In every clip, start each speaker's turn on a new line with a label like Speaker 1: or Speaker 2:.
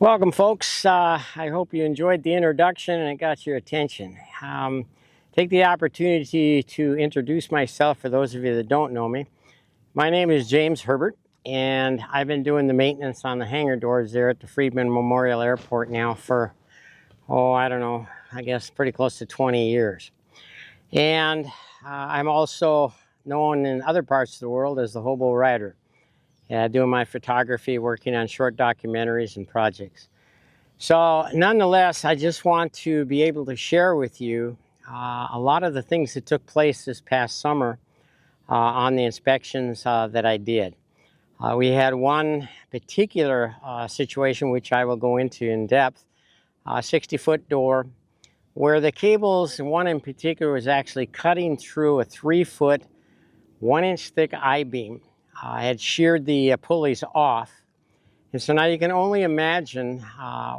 Speaker 1: Welcome, folks. I hope you enjoyed the introduction and it got your attention. Take the opportunity to introduce myself for those of you that don't know me. My name is James Herbert, and I've been doing the maintenance on the hangar doors there at the Friedman Memorial Airport now for, I don't know, I guess pretty close to 20 years. And I'm also known in other parts of the world as the Hobo Rider, doing my photography, working on short documentaries and projects. So nonetheless, I just want to be able to share with you a lot of the things that took place this past summer on the inspections that I did. We had one particular situation, which I will go into in depth, a 60-foot door, where the cables, one in particular, was actually cutting through a 3-foot, 1-inch thick I-beam. I had sheared the pulleys off. And so now you can only imagine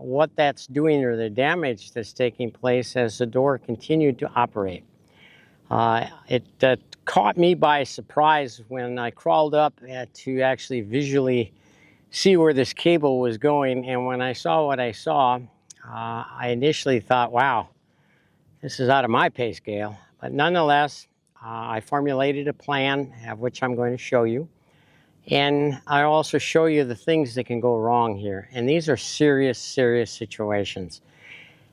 Speaker 1: what that's doing or the damage that's taking place as the door continued to operate. It caught me by surprise when I crawled up to actually visually see where this cable was going. And when I saw what I saw, I initially thought, wow, this is out of my pay scale. But nonetheless, I formulated a plan, of which I'm going to show you. And I also show you the things that can go wrong here. And these are serious, serious situations.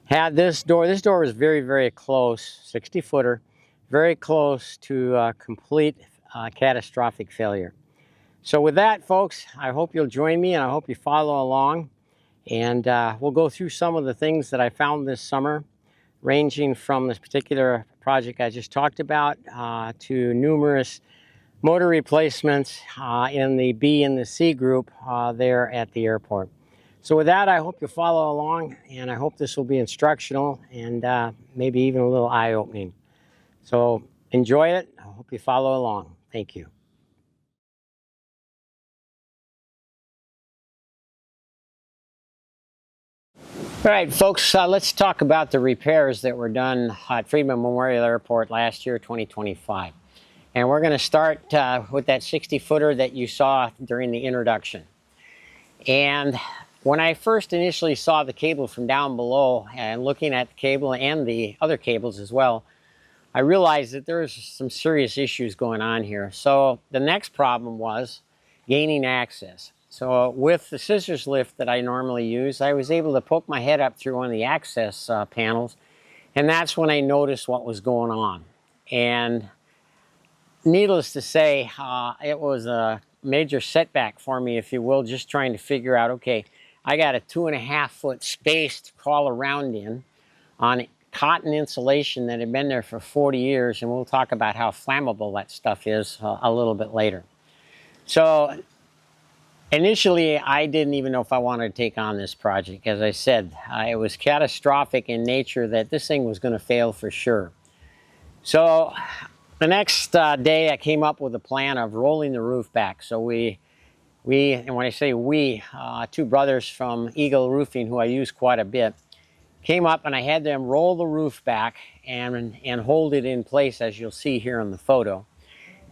Speaker 1: Had this door was very, very close, 60-footer, very close to complete catastrophic failure. So with that, folks, I hope you'll join me and I hope you follow along. And we'll go through some of the things that I found this summer, ranging from this particular project I just talked about to numerous motor replacements in the B and the C group there at the airport. So with that, I hope you follow along, and I hope this will be instructional and maybe even a little eye-opening. So enjoy it. I hope you follow along. Thank you. All right, folks, let's talk about the repairs that were done at Friedman Memorial Airport last year, 2025. And we're going to start with that 60-footer that you saw during the introduction. And when I first initially saw the cable from down below and looking at the cable and the other cables as well, I realized that there was some serious issues going on here. So the next problem was gaining access. So with the scissors lift that I normally use, I was able to poke my head up through one of the access panels, and that's when I noticed what was going on. And needless to say, it was a major setback for me, if you will, just trying to figure out, okay, I got a 2.5-foot space to crawl around in on cotton insulation that had been there for 40 years, and we'll talk about how flammable that stuff is a little bit later. So initially, I didn't even know if I wanted to take on this project. As I said, it was catastrophic in nature that this thing was going to fail for sure. So the next day, I came up with a plan of rolling the roof back. So and when I say we, two brothers from Eagle Roofing, who I use quite a bit, came up and I had them roll the roof back and hold it in place, as you'll see here in the photo.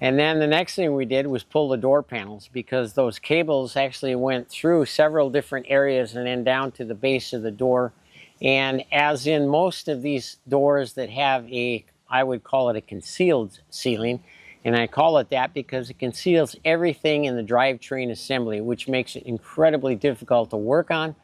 Speaker 1: And then the next thing we did was pull the door panels, because those cables actually went through several different areas and then down to the base of the door. And as in most of these doors that have I would call it a concealed ceiling, and I call it that because it conceals everything in the drivetrain assembly, which makes it incredibly difficult to work on,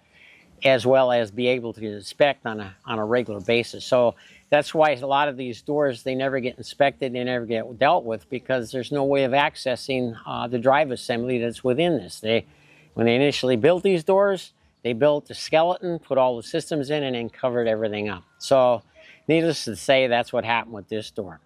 Speaker 1: as well as be able to inspect on a regular basis. So that's why a lot of these doors, they never get inspected, they never get dealt with, because there's no way of accessing the drive assembly that's within this. When they initially built these doors, they built the skeleton, put all the systems in, and then covered everything up. So needless to say, that's what happened with this door.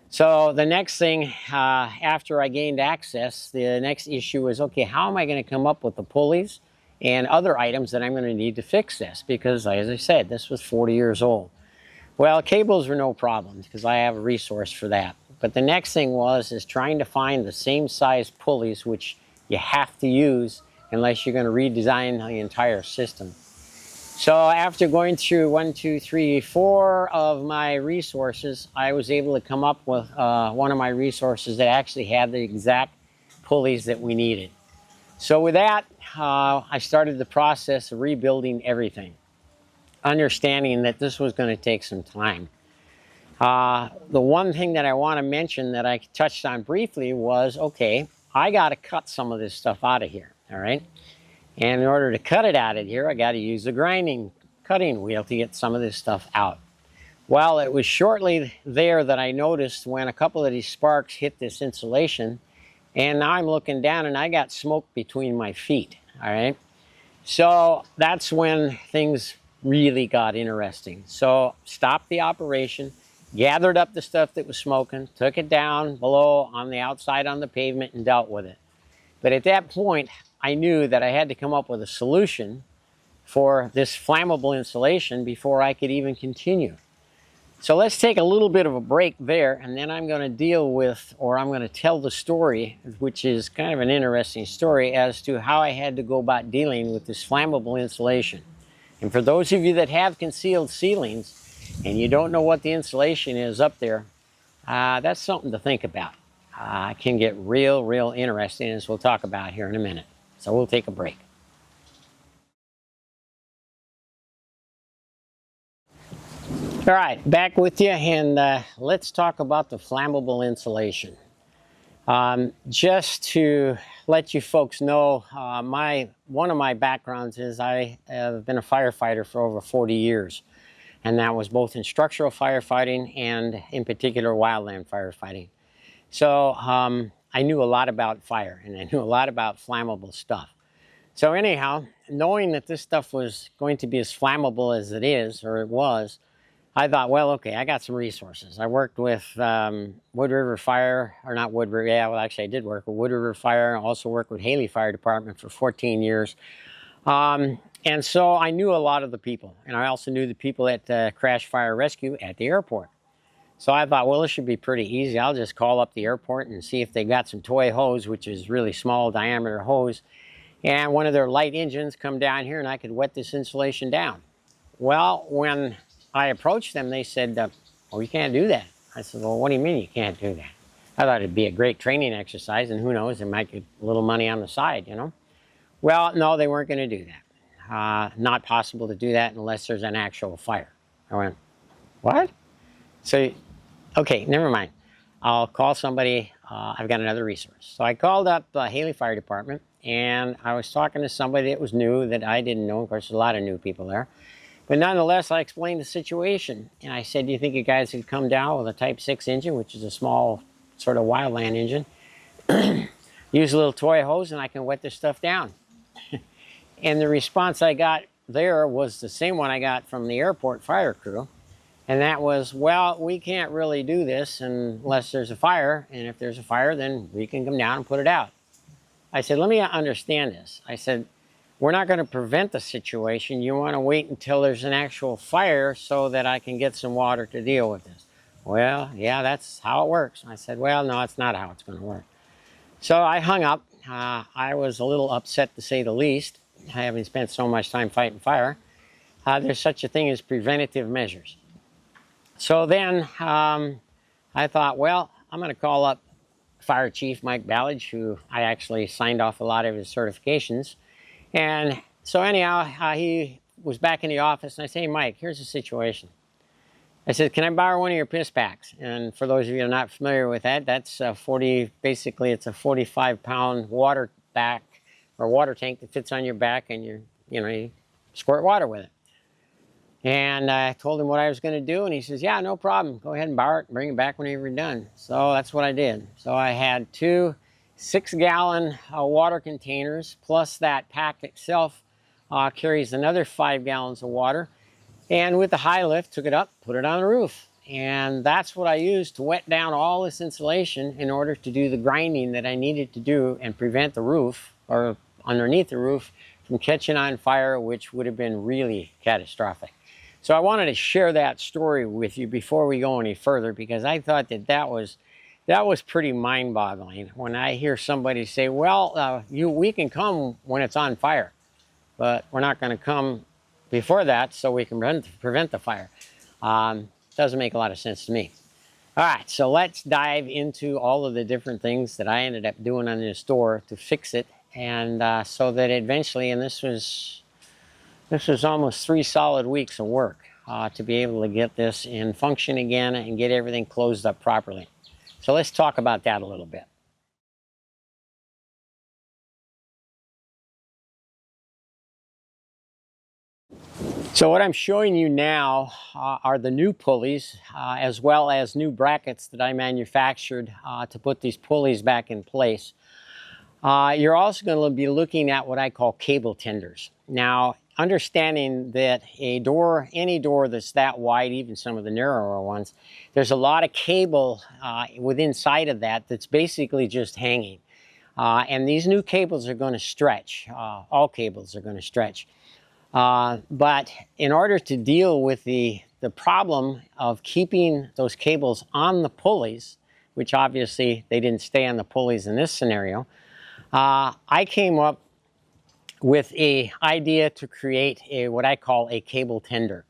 Speaker 1: So the next thing, after I gained access, the next issue was, okay, how am I going to come up with the pulleys and other items that I'm going to need to fix this? Because, as I said, this was 40 years old. Well, cables were no problem, because I have a resource for that. But the next thing is trying to find the same size pulleys, which you have to use unless you're going to redesign the entire system. So after going through 1, 2, 3, 4 of my resources, I was able to come up with one of my resources that actually had the exact pulleys that we needed. So with that, I started the process of rebuilding everything, understanding that this was going to take some time. The one thing that I want to mention that I touched on briefly was, okay, I got to cut some of this stuff out of here, all right? And in order to cut it out of here, I got to use the cutting wheel to get some of this stuff out. Well, it was shortly there that I noticed when a couple of these sparks hit this insulation, and now I'm looking down and I got smoke between my feet, all right? So that's when things really got interesting. So stopped the operation, gathered up the stuff that was smoking, took it down below on the outside on the pavement and dealt with it. But at that point, I knew that I had to come up with a solution for this flammable insulation before I could even continue. So let's take a little bit of a break there, and then I'm going to deal with, or I'm going to tell the story, which is kind of an interesting story, as to how I had to go about dealing with this flammable insulation. And for those of you that have concealed ceilings and you don't know what the insulation is up there, that's something to think about. It can get real interesting, as we'll talk about here in a minute. So we'll take a break. All right, back with you, and let's talk about the flammable insulation. Just to let you folks know, one of my backgrounds is I have been a firefighter for over 40 years, and that was both in structural firefighting and in particular wildland firefighting. So I knew a lot about fire, and I knew a lot about flammable stuff. So anyhow, knowing that this stuff was going to be as flammable as it is, or it was, I thought, well, okay, I got some resources. I worked with Wood River Fire, or not Wood River, yeah, well, actually I did work with Wood River Fire. I also worked with Hailey Fire Department for 14 years. And so I knew a lot of the people, and I also knew the people at Crash Fire Rescue at the airport. So I thought, well, this should be pretty easy. I'll just call up the airport and see if they got some toy hose, which is really small diameter hose, and one of their light engines come down here and I could wet this insulation down. Well, when I approached them, they said, well, you can't do that. I said, well, what do you mean you can't do that? I thought it'd be a great training exercise, and who knows, it might get a little money on the side, you know? Well, no, they weren't going to do that. Not possible to do that unless there's an actual fire. I went, what? So, okay, never mind. I'll call somebody. I've got another resource. So I called up Hailey Fire Department, and I was talking to somebody that was new that I didn't know. Of course, there's a lot of new people there. But nonetheless, I explained the situation, and I said, do you think you guys could come down with a Type 6 engine, which is a small sort of wildland engine, use a little toy hose, and I can wet this stuff down? And the response I got there was the same one I got from the airport fire crew, and that was, well, we can't really do this unless there's a fire, and if there's a fire, then we can come down and put it out. I said, let me understand this. I said, we're not going to prevent the situation. You want to wait until there's an actual fire so that I can get some water to deal with this. Well, yeah, that's how it works. I said, well, no, it's not how it's going to work. So I hung up. I was a little upset, to say the least, having spent so much time fighting fire. There's such a thing as preventative measures. So then I thought, well, I'm going to call up Fire Chief Mike Ballage, who I actually signed off a lot of his certifications. And so anyhow, he was back in the office, and I said, hey, Mike, here's the situation. I said, can I borrow one of your piss packs? And for those of you who are not familiar with that, that's basically it's a 45-pound water back or water tank that fits on your back, and you squirt water with it. And I told him what I was going to do, and he says, yeah, no problem. Go ahead and borrow it and bring it back whenever you're done. So that's what I did. So I had 2 6-gallon water containers, plus that pack itself carries another 5 gallons of water. And with the high lift, took it up, put it on the roof. And that's what I used to wet down all this insulation in order to do the grinding that I needed to do and prevent the roof, or underneath the roof, from catching on fire, which would have been really catastrophic. So I wanted to share that story with you before we go any further, because I thought that was pretty mind-boggling when I hear somebody say, well, we can come when it's on fire, but we're not going to come before that so we can prevent the fire. Doesn't make a lot of sense to me. All right, so let's dive into all of the different things that I ended up doing on this door to fix it and so that eventually, and this was almost 3 solid weeks of work to be able to get this in function again and get everything closed up properly. So let's talk about that a little bit. So what I'm showing you now are the new pulleys, as well as new brackets that I manufactured to put these pulleys back in place. You're also going to be looking at what I call cable tenders. Now, understanding that any door that's that wide, even some of the narrower ones, there's a lot of cable within inside of that that's basically just hanging. And these new cables are going to stretch. All cables are going to stretch. But in order to deal with the problem of keeping those cables on the pulleys, which obviously they didn't stay on the pulleys in this scenario, I came up with an idea to create what I call a cable tender.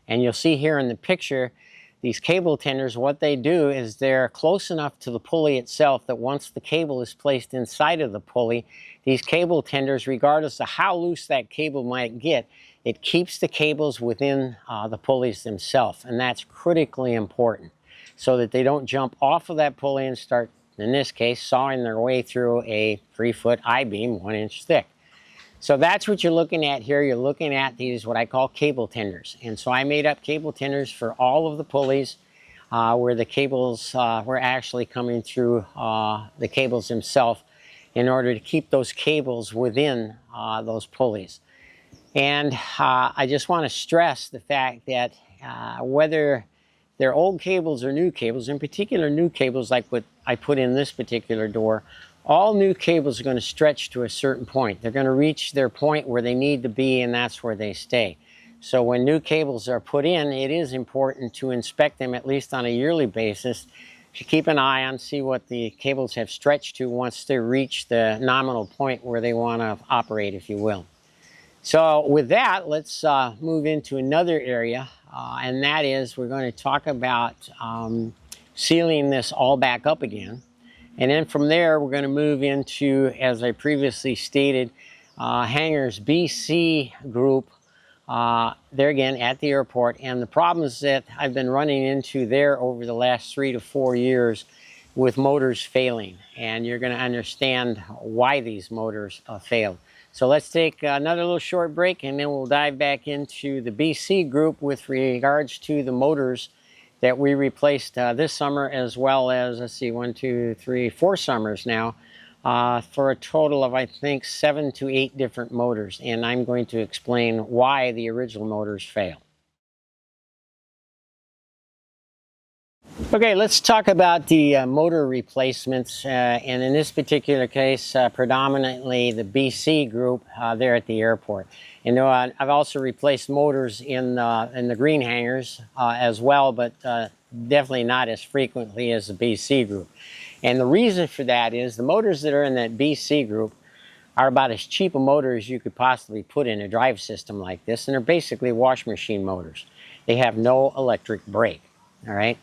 Speaker 1: And you'll see here in the picture, these cable tenders, what they do is they're close enough to the pulley itself that once the cable is placed inside of the pulley, these cable tenders, regardless of how loose that cable might get, it keeps the cables within the pulleys themselves. And that's critically important so that they don't jump off of that pulley and start, in this case, sawing their way through a 3-foot I-beam 1-inch thick. So that's what you're looking at here. You're looking at these, what I call cable tenders. And so I made up cable tenders for all of the pulleys where the cables were actually coming through the cables themselves in order to keep those cables within those pulleys. And I just want to stress the fact that whether they're old cables or new cables, in particular new cables like what I put in this particular door, all new cables are going to stretch to a certain point. They're going to reach their point where they need to be, and that's where they stay. So when new cables are put in, it is important to inspect them at least on a yearly basis to keep an eye on, see what the cables have stretched to once they reach the nominal point where they want to operate, if you will. So with that, let's move into another area, and that is we're going to talk about sealing this all back up again. And then from there, we're going to move into, as I previously stated, Hangar's BC group. There again at the airport. And the problems that I've been running into there over the last 3 to 4 years with motors failing. And you're going to understand why these motors failed. So let's take another little short break, and then we'll dive back into the BC group with regards to the motors that we replaced this summer, as well as, let's see, 1, 2, 3, 4 summers now, for a total of, I think, 7 to 8 different motors. And I'm going to explain why the original motors failed. Okay, let's talk about the motor replacements, and in this particular case, predominantly the BC group there at the airport. You know, I've also replaced motors in the green hangars as well, but definitely not as frequently as the BC group. And the reason for that is the motors that are in that BC group are about as cheap a motor as you could possibly put in a drive system like this, and they're basically wash machine motors. They have no electric brake, all right?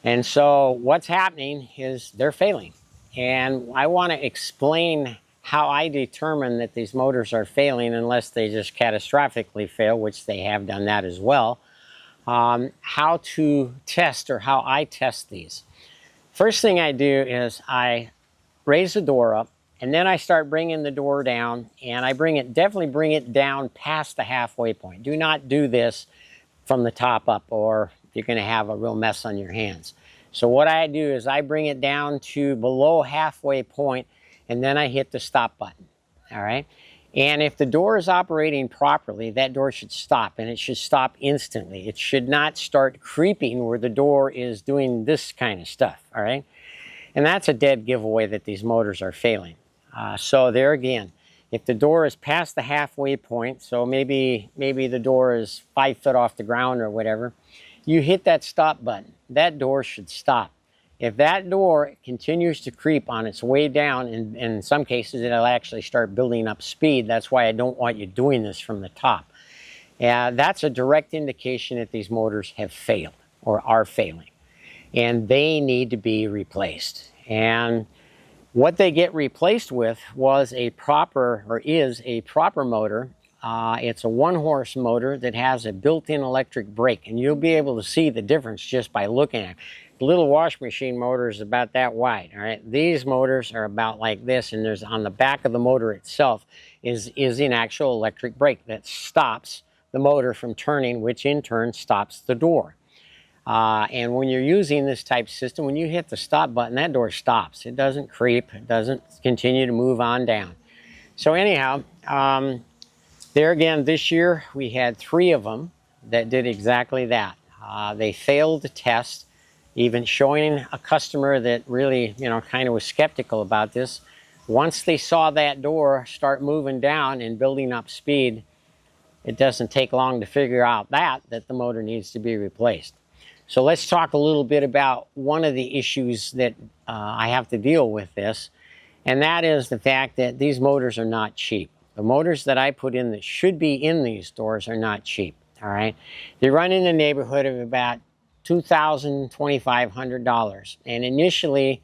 Speaker 1: And so what's happening is they're failing. And I want to explain how I determine that these motors are failing, unless they just catastrophically fail, which they have done that as well. How to test, or how I test these. First thing I do is I raise the door up, and then I start bringing the door down, and I definitely bring it down past the halfway point. Do not do this from the top up, or you're going to have a real mess on your hands. So what I do is I bring it down to below halfway point, and then I hit the stop button, all right? And if the door is operating properly, that door should stop, and it should stop instantly. It should not start creeping where the door is doing this kind of stuff, all right? And that's a dead giveaway that these motors are failing. So there again, if the door is past the halfway point, so maybe the door is 5 foot off the ground or whatever, you hit that stop button. That door should stop. If that door continues to creep on its way down, and in some cases it'll actually start building up speed. That's why I don't want you doing this from the top. That's a direct indication that these motors have failed or are failing, and they need to be replaced. And What they get replaced with was a proper, or is a proper motor. It's a 1-horse motor that has a built-in electric brake, and you'll be able to see the difference just by looking at it. The little wash machine motor is about that wide, all right? These motors are about like this, and there's on the back of the motor itself is an actual electric brake that stops the motor from turning, which in turn stops the door. And when you're using this type of system, when you hit the stop button, that door stops. It doesn't creep. It doesn't continue to move on down. So anyhow, there again, this year we had 3 of them that did exactly that. They failed the test, even showing a customer that really, kind of was skeptical about this. Once they saw that door start moving down and building up speed, it doesn't take long to figure out that the motor needs to be replaced. So let's talk a little bit about one of the issues that I have to deal with this, and that is the fact that these motors are not cheap. The motors that I put in that should be in these doors are not cheap, all right? They run in the neighborhood of about $2,000, $2,500. And initially,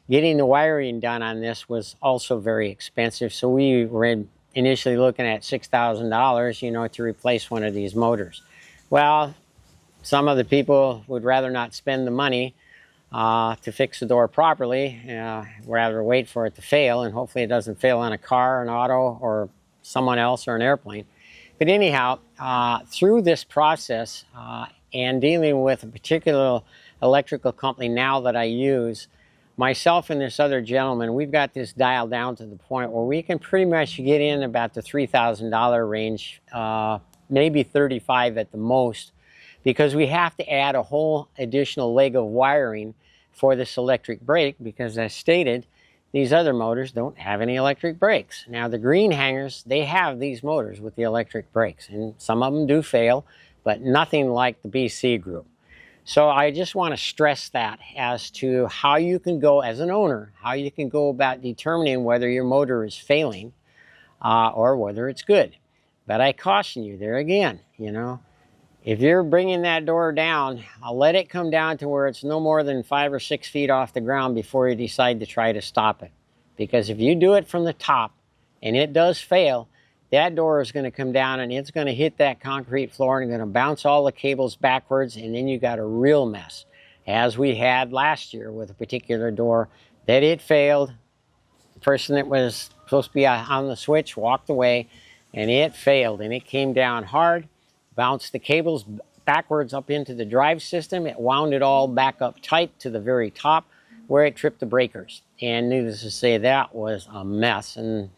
Speaker 1: getting the wiring done on this was also very expensive, so we were initially looking at $6,000, to replace one of these motors. Well, some of the people would rather not spend the money to fix the door properly, rather wait for it to fail, and hopefully it doesn't fail on a car, an auto, or someone else, or an airplane. But anyhow, through this process and dealing with a particular electrical company now that I use, myself and this other gentleman, we've got this dialed down to the point where we can pretty much get in about the $3,000 range, maybe $35,000 at the most, because we have to add a whole additional leg of wiring for this electric brake, because as stated, these other motors don't have any electric brakes. Now the green hangers, they have these motors with the electric brakes, and some of them do fail, but nothing like the BC group. So I just want to stress that as to how you can go as an owner, how you can go about determining whether your motor is failing or whether it's good. But I caution you there again, if you're bringing that door down, I'll let it come down to where it's no more than 5 or 6 feet off the ground before you decide to try to stop it. Because if you do it from the top and it does fail, that door is going to come down and it's going to hit that concrete floor and going to bounce all the cables backwards, and then you got a real mess. As we had last year with a particular door that it failed. The person that was supposed to be on the switch walked away, and it failed, and it came down hard. Bounced the cables backwards up into the drive system. It wound it all back up tight to the very top where it tripped the breakers. And needless to say, that was a mess. And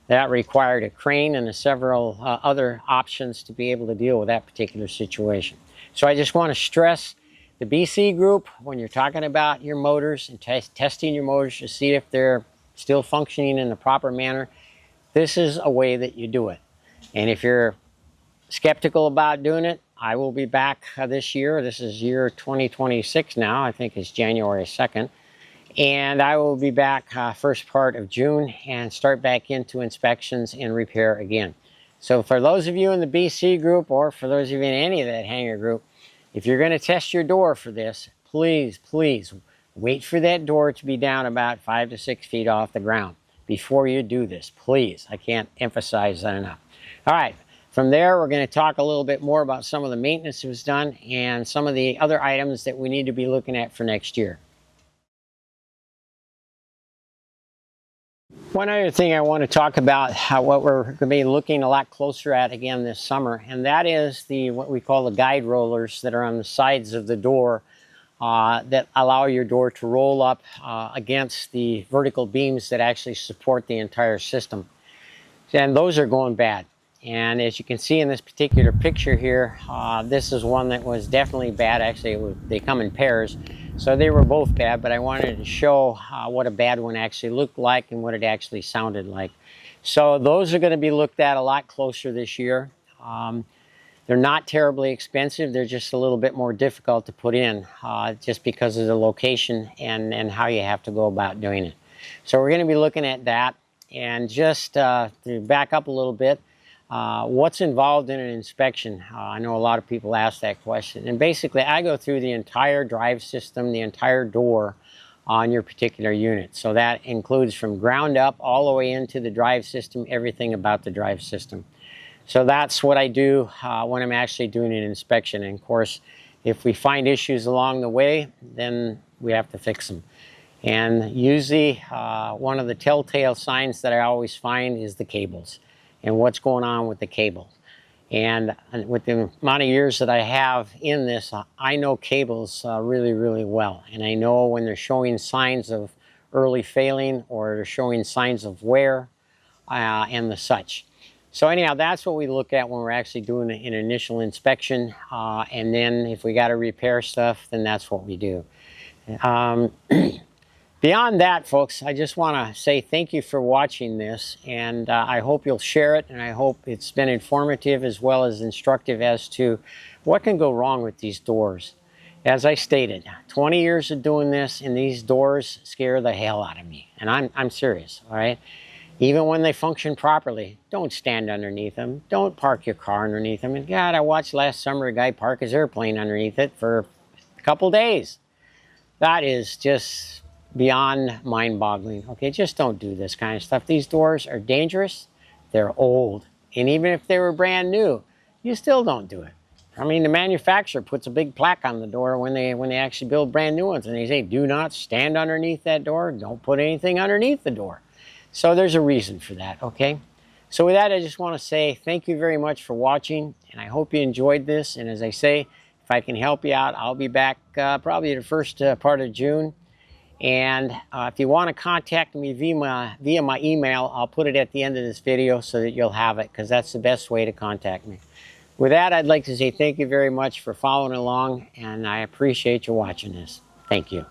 Speaker 1: that required a crane and several other options to be able to deal with that particular situation. So I just want to stress the BC group, when you're talking about your motors and testing your motors to see if they're still functioning in the proper manner, this is a way that you do it. And if you're skeptical about doing it, I will be back this year. This is year 2026 now. I think it's January 2nd. And I will be back first part of June and start back into inspections and repair again. So for those of you in the BC group, or for those of you in any of that Hangar group, if you're going to test your door for this, please, please wait for that door to be down about 5 to 6 feet off the ground before you do this. Please, I can't emphasize that enough. All right. From there, we're going to talk a little bit more about some of the maintenance that was done and some of the other items that we need to be looking at for next year. One other thing I want to talk about, what we're going to be looking a lot closer at again this summer, and that is what we call the guide rollers that are on the sides of the door that allow your door to roll up against the vertical beams that actually support the entire system. And those are going bad. And as you can see in this particular picture here, this is one that was definitely bad. Actually, they come in pairs. So they were both bad, but I wanted to show what a bad one actually looked like and what it actually sounded like. So those are going to be looked at a lot closer this year. They're not terribly expensive. They're just a little bit more difficult to put in just because of the location and how you have to go about doing it. So we're going to be looking at that. And just to back up a little bit, what's involved in an inspection? I know a lot of people ask that question. And basically, I go through the entire drive system, the entire door, on your particular unit. So that includes from ground up all the way into the drive system, everything about the drive system. So that's what I do when I'm actually doing an inspection. And of course, if we find issues along the way, then we have to fix them. And usually one of the telltale signs that I always find is the cables and what's going on with the cables. And with the amount of years that I have in this, I know cables really, really well. And I know when they're showing signs of early failing or they're showing signs of wear and the such. So anyhow, that's what we look at when we're actually doing an initial inspection. And then if we got to repair stuff, then that's what we do. Beyond that, folks, I just want to say thank you for watching this, and I hope you'll share it, and I hope it's been informative as well as instructive as to what can go wrong with these doors. As I stated, 20 years of doing this, and these doors scare the hell out of me, and I'm serious, all right? Even when they function properly, don't stand underneath them. Don't park your car underneath them. And God, I watched last summer a guy park his airplane underneath it for a couple days. That is just beyond mind-boggling. Okay, just don't do this kind of stuff. These doors are dangerous. They're old. And even if they were brand new, you still don't do it. I mean, the manufacturer puts a big plaque on the door when they actually build brand new ones, and they say, do not stand underneath that door. Don't put anything underneath the door. So there's a reason for that, okay? So with that, I just want to say thank you very much for watching, and I hope you enjoyed this. And as I say, if I can help you out, I'll be back probably the first part of June. And if you want to contact me via my email, I'll put it at the end of this video so that you'll have it, because that's the best way to contact me. With that, I'd like to say thank you very much for following along, and I appreciate you watching this. Thank you.